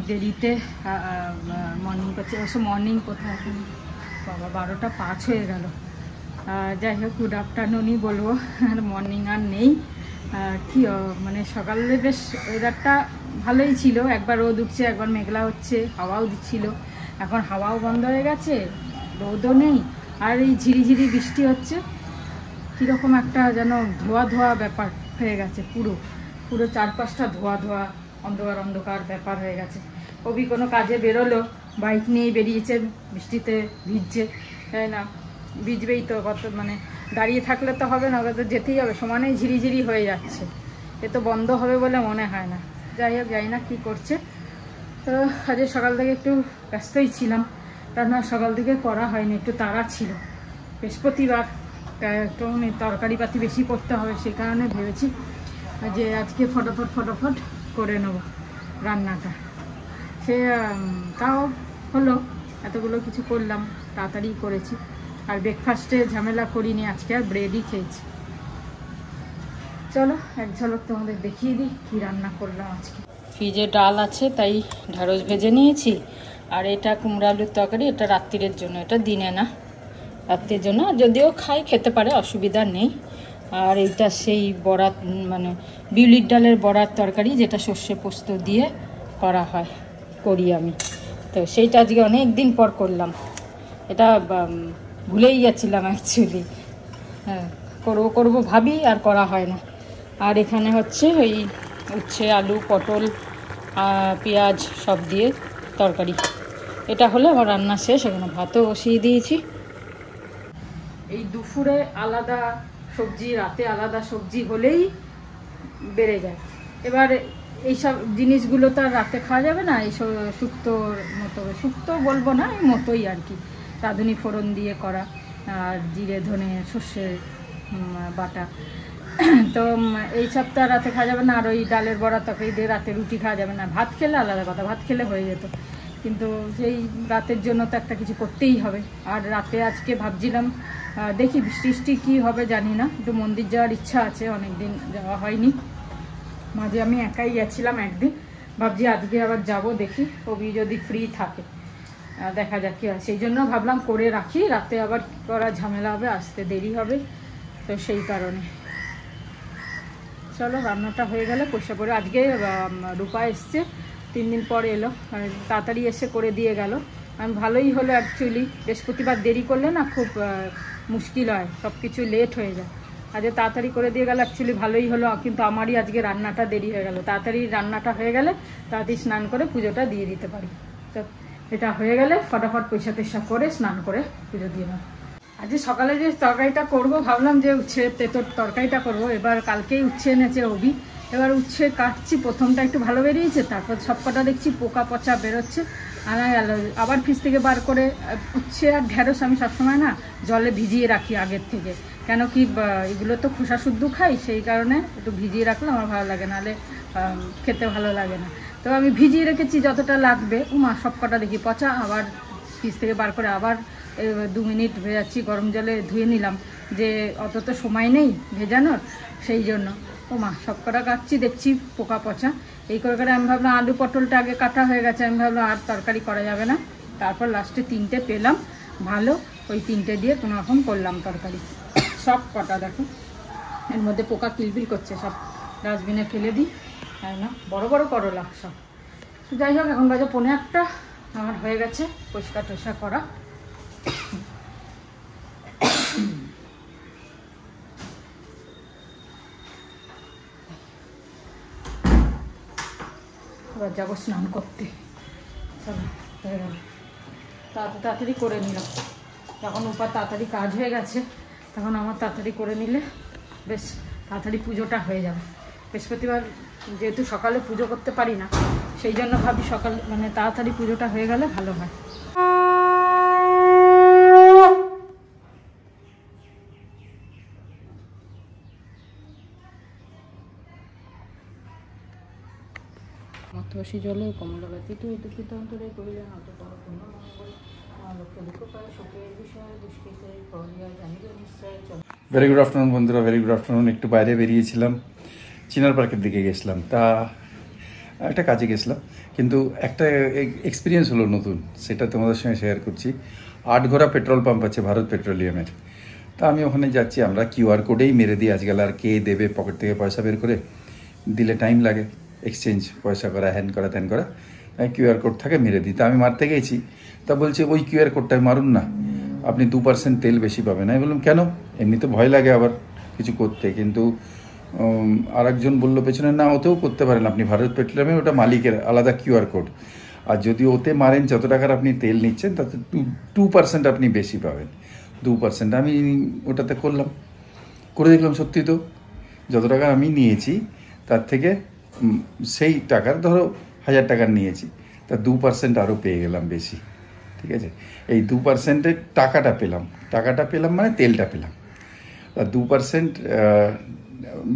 দেরিতে মর্নিং করছে, অবশ্য মর্নিং কোথায় এখন বাবা 12টা 5 হয়ে গেল। যাই হোক, গুড আফটারনুনই বলবো, আর মর্নিং আর নেই। কি মানে সকালে বেশ ওয়েদারটা ভালোই ছিল, একবার রোদ উঠছে একবার মেঘলা হচ্ছে, হাওয়াও দিচ্ছিল। এখন হাওয়াও বন্ধ হয়ে গেছে, রোদও নেই, আর এই ঝিরিঝিরি বৃষ্টি হচ্ছে। কীরকম একটা যেন ধোয়া ধোয়া ব্যাপার হয়ে গেছে, পুরো পুরো চারপাশটা ধোয়া ধোয়া অন্ধকার অন্ধকার ব্যাপার হয়ে গেছে। কবি কোনো কাজে বেরোলো, বাইক নিয়েই বেরিয়েছে, বৃষ্টিতে ভিজছে, তাই না? ভিজবেই তো, কত মানে দাঁড়িয়ে থাকলে তো হবে না, ওকে তো যেতেই হবে, সমানেই ঝিরিঝিরি হয়ে যাচ্ছে। এ তো বন্ধ হবে বলে মনে হয় না। যাই হোক, জানি না কী করছে। তো আজ সকাল থেকে একটু ব্যস্তই ছিলাম, রান্না সকাল থেকে করা হয়নি, একটু তাড়া ছিল। বৃহস্পতিবার একটু তরকারি পাতি বেশি করতে হবে, সেই কারণে ভেবেছি যে আজকে ফটাফট করে নেব রান্নাটা। সে তাও হলো, এতগুলো কিছু করলাম, তাড়াতাড়ি করেছি। আর ব্রেকফাস্টে ঝামেলা করিনি, আজকে আর ব্রেডই খেয়েছি। চলো এক ঝলক তোমাদের দেখিয়ে দিই কী রান্না করলাম আজকে। ফ্রিজে ডাল আছে, তাই ঢ্যাঁড়স ভেজে নিয়েছি। আর এটা কুমড়া আলুর তরকারি, এটা রাত্রিরের জন্য, এটা দিনে না, রাত্রির জন্য। যদিও খাই, খেতে পারে, অসুবিধা নেই। আর এইটা সেই বড়া, মানে বিউলির ডালের বড়ার তরকারি, যেটা সর্ষে পোস্ত দিয়ে করি আমি। তো সেইটা আজকে অনেক দিন পর করলাম, এটা ভুলেই যাচ্ছিলাম অ্যাকচুয়ালি। হ্যাঁ, করবো ভাবি আর করা হয় না। আর এখানে হচ্ছে ওই উচ্ছে, আলু, পটল, পেঁয়াজ সব দিয়ে তরকারি। এটা হলে আমার রান্না শেষ। এখানে ভাতও বসিয়ে দিয়েছি। এই দুপুরে আলাদা সবজি, রাতে আলাদা সবজি হলেই বেড়ে যায়। এবার এইসব জিনিসগুলো তো আর রাতে খাওয়া যাবে না, এই শুক্তোর মতো, শুক্তো বলবো না, এই মতোই আর কি, রাঁধুনি ফোড়ন দিয়ে করা, আর জিরে ধনে সর্ষে বাটা। তো এই সপ্তাহ রাতে খাওয়া যাবে না। আর ওই ডালের বড়া তরকারি দিয়ে রাতে রুটি খাওয়া যাবে না। ভাত খেলে আলাদা কথা, ভাত খেলে হয়ে যেত, কিন্তু সেই রাতের জন্য তো একটা কিছু করতেই হবে। আর রাতে আজকে ভাবছিলাম, দেখি বৃষ্টি কী হবে জানি না, একটু মন্দির যাওয়ার ইচ্ছা আছে, অনেক দিন যাওয়া হয়নি। মাঝে আমি একাই গেছিলাম একদিন, ভাবছি আজকে আবার যাব, দেখি কবি যদি ফ্রি থাকে, দেখা যাক কী হয়। সেই জন্য ভাবলাম করে রাখি, রাতে আবার করা ঝামেলা হবে, আসতে দেরি হবে, তো সেই কারণে। চলো রান্নাটা হয়ে গেলে পয়সা করে। আজকে রূপা এসছে, 3 দিন পর এলো, তাড়াতাড়ি এসে করে দিয়ে গেল। আমি ভালোই হলো অ্যাকচুয়ালি, বৃহস্পতিবার দেরি করলে না খুব মুশকিল হয়, সব কিছু লেট হয়ে যায়। আজকে তাড়াতাড়ি করে দিয়ে গেল, অ্যাকচুয়ালি ভালোই হলো, কিন্তু আমারই আজকে রান্নাটা দেরি হয়ে গেল। তাড়াতাড়ি রান্নাটা হয়ে গেলে তাড়াতাড়ি স্নান করে পুজোটা দিয়ে দিতে পারি। তো এটা হয়ে গেলে ফটাফট পয়সা টয়সা করে স্নান করে পুজো দিয়ে নেব। আজকে সকালে যে তরকারিটা করব, ভাবলাম যে উচ্ছে তেঁতোর তরকারিটা করব। এবার কালকেই উচ্ছে এনেছে অভি, এবার উচ্ছে কাটছি, প্রথমটা একটু ভালো বেরিয়েছে, তারপর সব কটা দেখছি পোকা পচা বেরোচ্ছে। আবার ফ্রিজ থেকে বার করে উচ্ছে আর ঢ্যাঁড়স আমি সবসময় না জলে ভিজিয়ে রাখি আগের থেকে, কেন কি এগুলো তো খোসা শুদ্ধ খাই, সেই কারণে একটু ভিজিয়ে রাখলে আমার ভালো লাগে, নাহলে খেতে ভালো লাগে না। তো আমি ভিজিয়ে রেখেছি যতটা লাগবে, সব কটা দেখি পচা। আবার ফ্রিজ থেকে বার করে আবার 2 মিনিট ভেজাচ্ছি, গরম জলে ধুয়ে নিলাম, যে অত তো সময় নেই ভেজানোর, সেই জন্য। সব কটা কাটছি, দেখছি পোকা পচা। এই করে আমি ভাবলাম আলু পটলটা আগে কাটা হয়ে গেছে, আমি ভাবলাম আর তরকারি করা যাবে না। তারপর লাস্টে 3টে পেলাম ভালো, ওই 3টে দিয়ে কোনো রকম করলাম তরকারি। সব কটা দেখো এর মধ্যে পোকা কিলবিল করছে, সব ডাস্টবিনে ফেলে দিই, তাই না? বড় বড় করলা সব। যাই হোক, এখন বাজে 1:45, আমার হয়ে গেছে পরিষ্কার টরিষ্কার করা। এবার যাবো স্নান করতে। চলো হয়ে গেল, তাড়াতাড়ি করে নিলাম। যখন উপার তাড়াতাড়ি কাজ হয়ে গেছে, তখন আমার তাড়াতাড়ি করে নিলে বেশ তাড়াতাড়ি পুজোটা হয়ে যাবে। বৃহস্পতিবার যেহেতু সকালে পুজো করতে পারি না, সেই জন্য ভাবি সকাল মানে তাড়াতাড়ি পুজোটা হয়ে গেলে ভালো হয়। মতবাসী জলে কমলা ব্যতীত দুঃখিত অন্তরে করিলেন অত বড় পূর্ণ মঙ্গল লক্ষ্য দুঃখ পায় শোকের বিষয় দুষ্কৃতে করিয়া জানিব নিশ্চয়। ভেরি গুড আফটারনুন বন্ধুরা, ভেরি গুড আফটারনুন। একটু বাইরে বেরিয়েছিলাম, চিনার পার্কের দিকে গেছিলাম। তা একটা কাজে গেছিলাম, কিন্তু একটা এক্সপিরিয়েন্স হলো নতুন, সেটা তোমাদের সঙ্গে শেয়ার করছি। 8 ঘোড়া পেট্রোল পাম্প আছে ভারত পেট্রোলিয়ামের। তা আমি ওখানে যাচ্ছি, আমরা QR কোডেই মেরে দিই আজকাল, আর কে দেবে পকেট থেকে পয়সা বের করে দিলে টাইম লাগে, এক্সচেঞ্জ পয়সা করা, হ্যান করা ত্যান করা, QR কোড থাকে মেরে দিই। তা আমি মারতে গেছি, তা বলছে ওই QR কোডটায় মারুন না, আপনি 2% তেল বেশি পাবেন। আমি বললাম কেন? এমনি তো ভয় লাগে আবার কিছু করতে, কিন্তু আর একজন বললো পেছনে, না ওতেও করতে পারেন আপনি, ভারত পেট্রোলিয়ামে ওটা মালিকের আলাদা QR কোড, আর যদি ওতে মারেন যত টাকার আপনি তেল নিচ্ছেন তাতে 2% আপনি বেশি পাবেন, 2%। আমি ওটাতে করলাম, করে দেখলাম সত্যি তো যত টাকা আমি নিয়েছি তার থেকে সেই টাকার ধরো 1000 টাকার নিয়েছি, তা 2% আরও পেয়ে গেলাম বেশি। ঠিক আছে, এই 2%-এর টাকাটা পেলাম মানে তেলটা পেলাম, আর 2%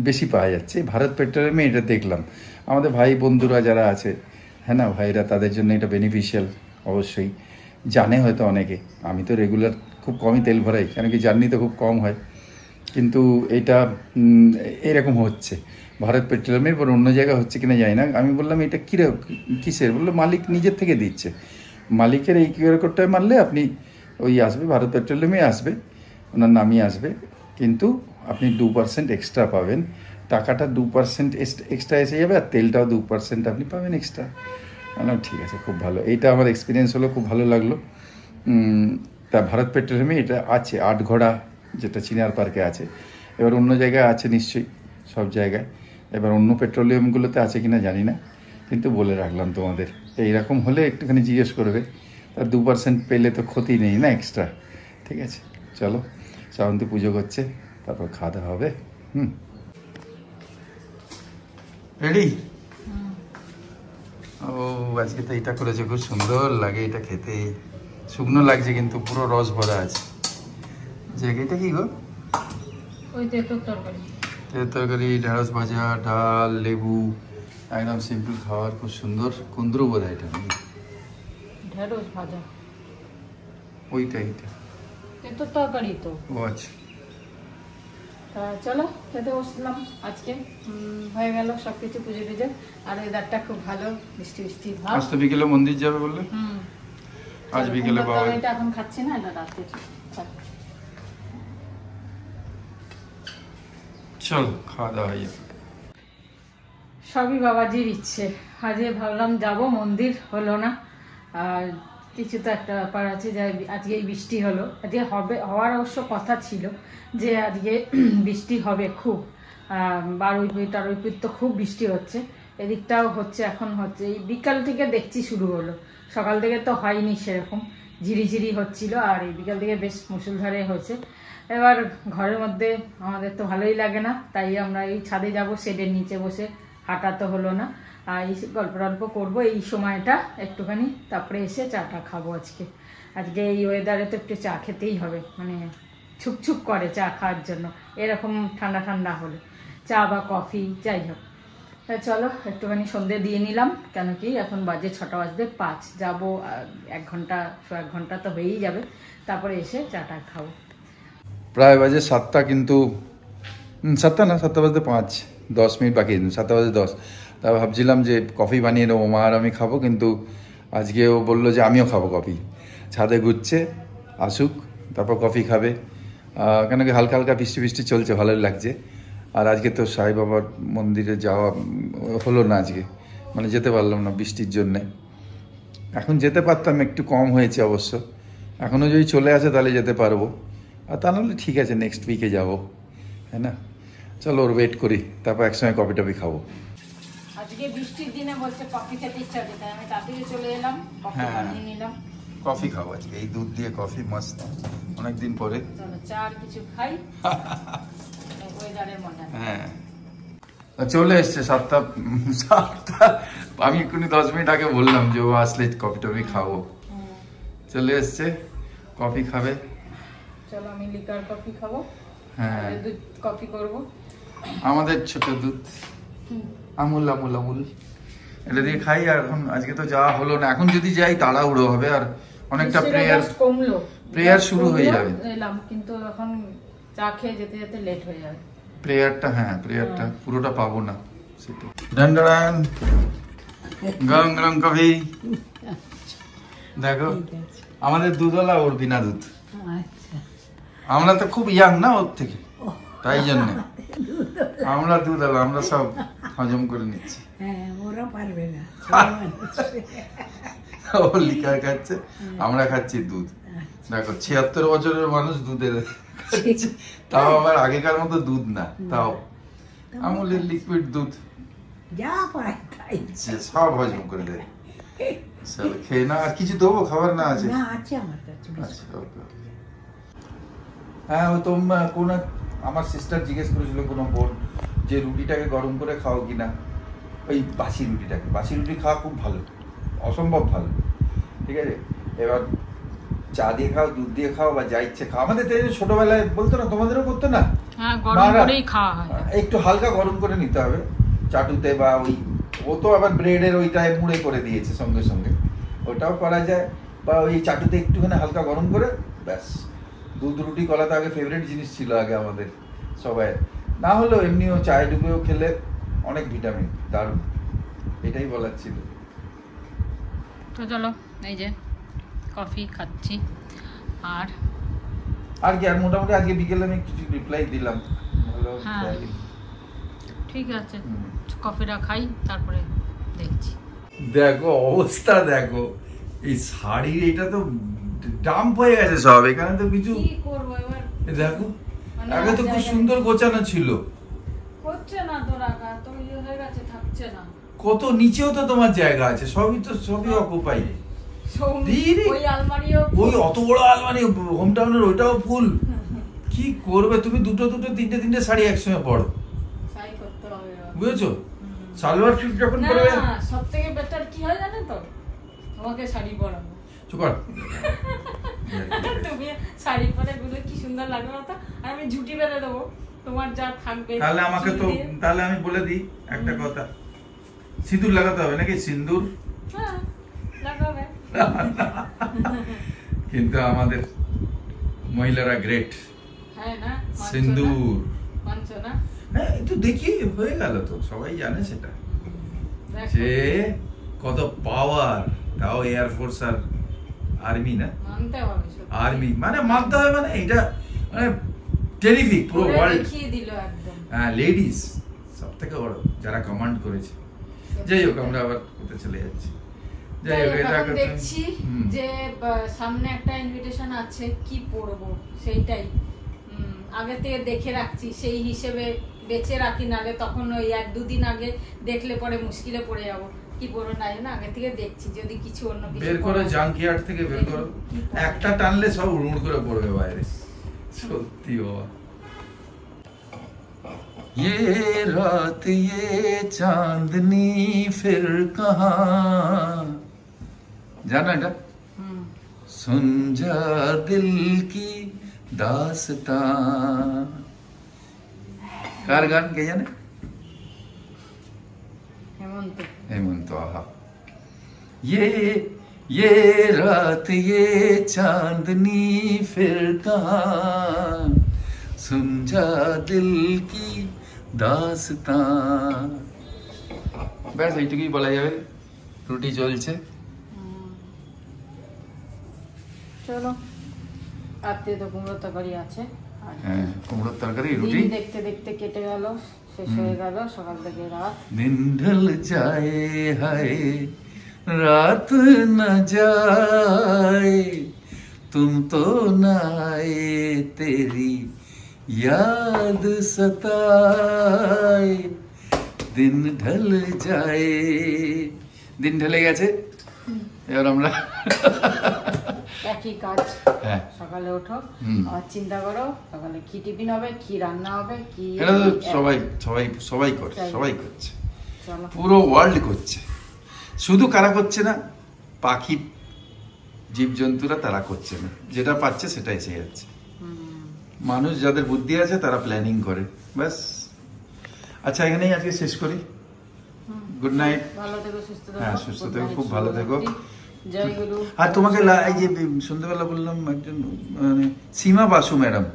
বেশি পাওয়া যাচ্ছে ভারত পেট্রোলিয়ামে। এটা দেখলাম আমাদের ভাই বন্ধুরা যারা আছে, হ্যাঁ না ভাইরা, তাদের জন্য এটা বেনিফিশিয়াল অবশ্যই, জানে হয়তো অনেকে। আমি তো রেগুলার খুব কমই তেল ভরাই, কেন কি জার্নি তো খুব কম হয়, কিন্তু এটা এরকম হচ্ছে ভারত পেট্রোলিয়ামের পর অন্য জায়গায় হচ্ছে কিনা জানি না। আমি বললাম এটা কিসের? বললো মালিক নিজের থেকে দিচ্ছে, মালিকের এই QR কোডটায় মারলে আপনি ওই আসবে, ভারত পেট্রোলিয়ামে আসবে, ওনার নামই আসবে, কিন্তু আপনি 2% এক্সট্রা পাবেন, টাকাটা 2% এক্সট্রা এসে যাবে, আর তেলটাও 2% আপনি পাবেন এক্সট্রা। বললাম ঠিক আছে, খুব ভালো, এইটা আমার এক্সপিরিয়েন্স হলো, খুব ভালো লাগলো। তা ভারত পেট্রোলিয়ামে এটা আছে, 8 ঘোড়া যেটা চিনার পার্কে আছে, এবার অন্য জায়গায় আছে নিশ্চয়ই, সব জায়গায়, এবার অন্য পেট্রোলিয়ামগুলোতে আছে কিনা জানি না, কিন্তু বলে রাখলাম তোমাদের। এইরকম হলে একটুখানি জিজ্ঞেস করবে, তার 2% পেলে তো ক্ষতি নেই না এক্সট্রা। ঠিক আছে, চলো, শ্রাবন্তী পুজো করছে, তারপর খাওয়া দাওয়া হবে। রেডি? ও আজকে তো এটা করেছে, খুব সুন্দর লাগে এটা খেতে, শুকনো লাগছে কিন্তু পুরো রস ভরা আছে। যে এটা কি গো? ওই তেঁতুল তরকারি। তেঁতুল তরকারি, ঢেঁড়স ভাজা, ডাল, লেবু, একদম সিম্পল খাবার, খুব সুন্দর। কুন্দ্রু বোধ হয় এটা, ঢেঁড়স ভাজা, ওইটাই তেঁতুল তরকারি তো। ও আচ্ছা, চলো খেতে বসলাম। আজকে হয়ে গেল সবকিছু পুজো টুজো, আর ওয়েদারটা খুব ভালো, বৃষ্টি বৃষ্টি ভাব। আজ তো বিকেলে মন্দির যাবে বললে? আজ বিকেলে বাবা, এটা এখন খাচ্ছি না, এটা রাতে। চল খাওয়া দাওয়া হয়ে যাবে। সবই বাবাজির ইচ্ছে। আজকে ভাবলাম যাব, মন্দির হলো না, আর কিছু তো একটা ব্যাপার আছে যে আজকে বৃষ্টি হলো। আজকে হওয়ার অবশ্য কথা ছিল যে আজকে বৃষ্টি হবে খুব, 12 তো খুব বৃষ্টি হচ্ছে, এদিকটাও হচ্ছে, এখন হচ্ছে, এই বিকাল থেকে দেখছি শুরু হলো, সকাল থেকে তো হয়নি সেরকম, ঝিরিঝিরি হচ্ছিল, আর এই বিকাল থেকে বেশ মুষলধারে হয়েছে। এবার ঘরের মধ্যে আমাদের তো ভালোই লাগে না, তাই আমরা এই ছাদে যাব, শেডের নিচে বসে, হাঁটা তো হলো না, আর এই গল্প টল্প করবো এই সময়টা একটুখানি, তারপরে এসে চাটা খাবো। আজকে এই ওয়েদারে তো একটু চা খেতেই হবে, মানে ছুপছুপ করে চা খাওয়ার জন্য, এরকম ঠান্ডা ঠান্ডা হলে চা বা কফি যাই হোক। তা চলো একটুখানি সন্ধে দিয়ে নিলাম, কেন কি এখন বাজে 6:05, যাবো 1 ঘন্টা 1 ঘন্টা তো হয়েই যাবে, তারপরে এসে চাটা খাবো। প্রায় বাজে 7টা, কিন্তু 7টা না, 7:05, 10 মিনিট বাকি, 7:10। তা ভাবছিলাম যে কফি বানিয়ে নেবো, মা আর আমি খাবো, কিন্তু আজকে ও বললো যে আমিও খাবো কফি। ছাদে ঘুরছে, আসুক তারপর কফি খাবে, কেন কি হালকা হালকা বৃষ্টি বৃষ্টি চলছে, ভালোই লাগছে। আর আজকে তো সাই বাবার মন্দিরে যাওয়া হলো না আজকে, মানে যেতে পারলাম না বৃষ্টির জন্যে। এখন যেতে পারতাম, একটু কম হয়েছে অবশ্য, এখনও যদি চলে আসে তাহলে যেতে পারবো, আর তা নাহলে ঠিক আছে নেক্সট উইকে যাবো, হ্যাঁ না। চলো ওর ওয়েট করি, তারপর একসঙ্গে কফি টফি খাবো। আজকে বৃষ্টির দিনে বলছে কফি খেতে ইচ্ছা হচ্ছে, তাই আমি তাড়াতাড়ি চলে এলাম, কফি বানিয়ে নিলাম। কফি খাবো আজকে, এই দুধ দিয়ে কফি মস্ত, অনেকদিন পরে। চলো চা আর কিছু খাই, ওয়েদারের মজা। হ্যাঁ চলে এসছে 7টা, আমি এক্ষুনি 10 মিনিট আগে বললাম যে ও আসলে কফি টফি খাবো, চলে এসছে, কফি খাবে। চলো আমি লিকার কফি খাবো, হ্যাঁ দুধ কফি করবো, আমাদের ছোট দুধ, আমুল আমুল আমুল, এটা দিয়ে খাই। আর এখন আজকে তো যাওয়া হলো না, এখন যদি যাই তাড়াহুড়ো হবে, আর অনেকটা প্রেয়ার শুরু হয়ে যাবে, এলাম কিন্তু এখন চা খেয়ে যেতে যেতে লেট হয়ে যাবে। প্রেয়ারটা পুরোটা পাবো না, সেটা। ডান ডান গরম গরম কফি। দেখো আমাদের দুধওয়ালা ওর বিনা দুধ। আমরা তো খুব ইয়াং না ওর থেকে, তাই জন্য আমরা দুধওয়ালা, আমরা সব হজম করে নিচ্ছি। ওরা পারবে না, ও লিকার খাচ্ছে, আমরা খাচ্ছি দুধ। দেখো 76 বছরের মানুষ দুধের খাচ্ছে, তাও আবার আগেকার মতো দুধ না, তাও আমুলের লিকুইড দুধ, যা পায় তাই সব হজম করে দেয়। চলো খেয়ে না, আর কিছু দেবো খাবার? না আছে, না আছে আমার কাছে। আচ্ছা ওকে। হ্যাঁ, ও তোমরা কোন আমার সিস্টার জিজ্ঞেস করেছিল কোনো বোন যে রুটিটাকে গরম করে খাও কিনা, ওই বাসি রুটিটাকে। বাসি রুটি খাওয়া খুব ভালো, অসম্ভব ভালো, ঠিক আছে। এবার চা দিয়ে খাও, দুধ দিয়ে খাও, বা যা ইচ্ছে খাও। আমাদের ছোটবেলায় বলতো না, তোমাদেরও করতো না? একটু হালকা গরম করে নিতে হবে চাটুতে, বা ওই ও তো আবার ব্রেডের ওইটায় মুড়ে করে দিয়েছে সঙ্গে সঙ্গে, ওটাও করা যায়। বা ওই চাটুতে একটুখানি হালকা গরম করে ব্যাস। দুধ রুটি কলা তো আগে ফেভারিট জিনিস ছিল আগে আমাদের সবাই, না হলেও এমনিও চায়ে ডুবেও খেলে অনেক ভিটামিন, দারুণ। এটাই বলার ছিল। তো চলো, এই যে কফি খাচ্ছি। আর কি, আর মোটামুটি আজকে বিকেলে আমি কিছু রিপ্লাই দিলাম, ভালো। ঠিক আছে, কফিটা খাই, তারপরে দেখছি। দেখো অবস্থা, দেখো এই শাড়ির এটা তো ডাম্প হয়ে গেছে সব, এখানে তো কিছু কি করব এবার। দেখো আগে তো খুব সুন্দর গোছানো ছিল, হচ্ছে না তো, রাখা তো ইয়ে হয়ে গেছে, থাকছে না। কত নিচেও তো তোমার জায়গা আছে, সবই অকুপাই। ওই আলমারিও, ওই অত বড় আলমারি হোম টাউনের, ওইটাও ফুল। কি করবে তুমি? দুটো তিনটে শাড়ি একসঙ্গে পরো, শাড়ি করতে হবে, বুঝেছো? সালোয়ার স্যুট যখন পরবে, না সবথেকে বেটার কি হয় জানো তো, তোমাকে শাড়ি পরাবো। চুপ কর। তুমি শাড়ি পরে গুলো কি সুন্দর লাগবে না তো, আর আমি ঝুটি বেঁধে দেবো, তোমার যা থাকবে। তাহলে আমাকে তো, তাহলে আমি বলে দিই একটা কথা, সিঁদুর লাগাতে হবে নাকি? সিন্দুর লাগাবে। কিন্তু আমাদের মহিলারা গ্রেট, হ্যাঁ না, সিন্দুর মানছ না? হ্যাঁ, একটু দেখি হয়ে গেল তো, সবাই জানে সেটা, যে কত পাওয়ার। তাও এয়ারফোর্স আর আর্মি না, মানতে হবে, আর্মি মানে মানতে হবে, মানে এটা মানে টেরিফিক, পুরো ওয়ার্ল্ড দেখিয়ে দিল একদম। হ্যাঁ, লেডিস সব থেকে বড় যারা কমান্ড করেছে। যাই হোক, আমরা আবার কোথায় চলে যাচ্ছি। যাই হোক, এটা দেখছি যে সামনে একটা ইনভিটেশন আছে, কি পরবো সেইটাই আগে থেকে দেখে রাখছি, সেই হিসেবে বেঁচে রাখি, নালে তখন ওই 1-2 দিন আগে দেখলে পরে মুশকিলে পড়ে যাবো। কি পরবো না জানি, আগে থেকে দেখছি, যদি কিছু অন্য কিছু বের করো, জাঙ্কিয়ার্ড থেকে বের করো, একটা টানলে সব উড়মুড় করে পড়বে বাইরে। সত্যি বাবা। ये रात ये चांदनी फिर कहाँ, जाना এটা? सुन जा दिल की दास्तां। কার গান কে জানে? हेमंत। आहा, ये रात ये चांदनी फिर कहाँ, सुन जा दिल की दास्तां। ব্যাস এইটুকুই বলা যাবে। রুটি চলছে, চলো। রাত্রে তো কুমড়োর তরকারি আছে। হ্যাঁ, কুমড়োর তরকারি, রুটি। দেখতে দেখতে কেটে গেল, শেষ হয়ে গেল, সকাল থেকে রাত। दिन ढल जाए हाय रात न जाए, तुम तो न आए तेरी याद सताए, दिन ढल जाए। दिन ढले গেছে, এবার আমরা একই কাজ। হ্যাঁ, সকালে ওঠো, আর চিন্তা করো সকালে কি টিফিন হবে, কি রান্না হবে, কি। এটা তো সবাই করছে, চলো, পুরো ওয়ার্ল্ড করছে। শুধু কারা করছে না, পাখি জীবজন্তুরা তারা করছে না, যেটা পাচ্ছে সেটা এসে যাচ্ছে। মানুষ যাদের বুদ্ধি আছে তারা প্ল্যানিং করে, ব্যাস। আচ্ছা, এখানেই আজকে শেষ করি। গুড নাইট, ভালো থেকো, সুস্থ থেকো। হ্যাঁ, সুস্থ থেকো, খুব ভালো থেকো। জয় গুরু। আর তোমাকে এই যে সন্ধ্যাবেলা বললাম, একজন মানে সীমা বাসু ম্যাডাম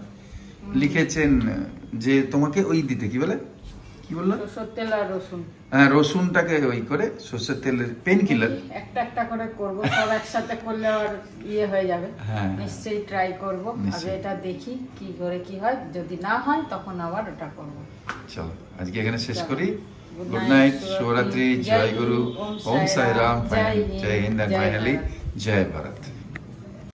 লিখেছেন যে তোমাকে ওই দিতে, কি বলে, কি বললো? সরষের তেল আর রসুন। হ্যাঁ, রসুনটাকে ওই করে সর্ষের তেলের পেন কিলার। একটা একটা করে করবো, সব একসাথে করলে আর ইয়ে হয়ে যাবে। হ্যাঁ, নিশ্চয়ই ট্রাই করবো। আগে এটা দেখি কি করে কি হয়, যদি না হয় তখন আবার ওটা করবো। চলো আজকে এখানে শেষ করি। গুড নাইট, শুভরাত্রি, জয় গুরু, ওম সাই রাম, জয় হিন্দ, এন্ড ফাইনালি জয় ভারত।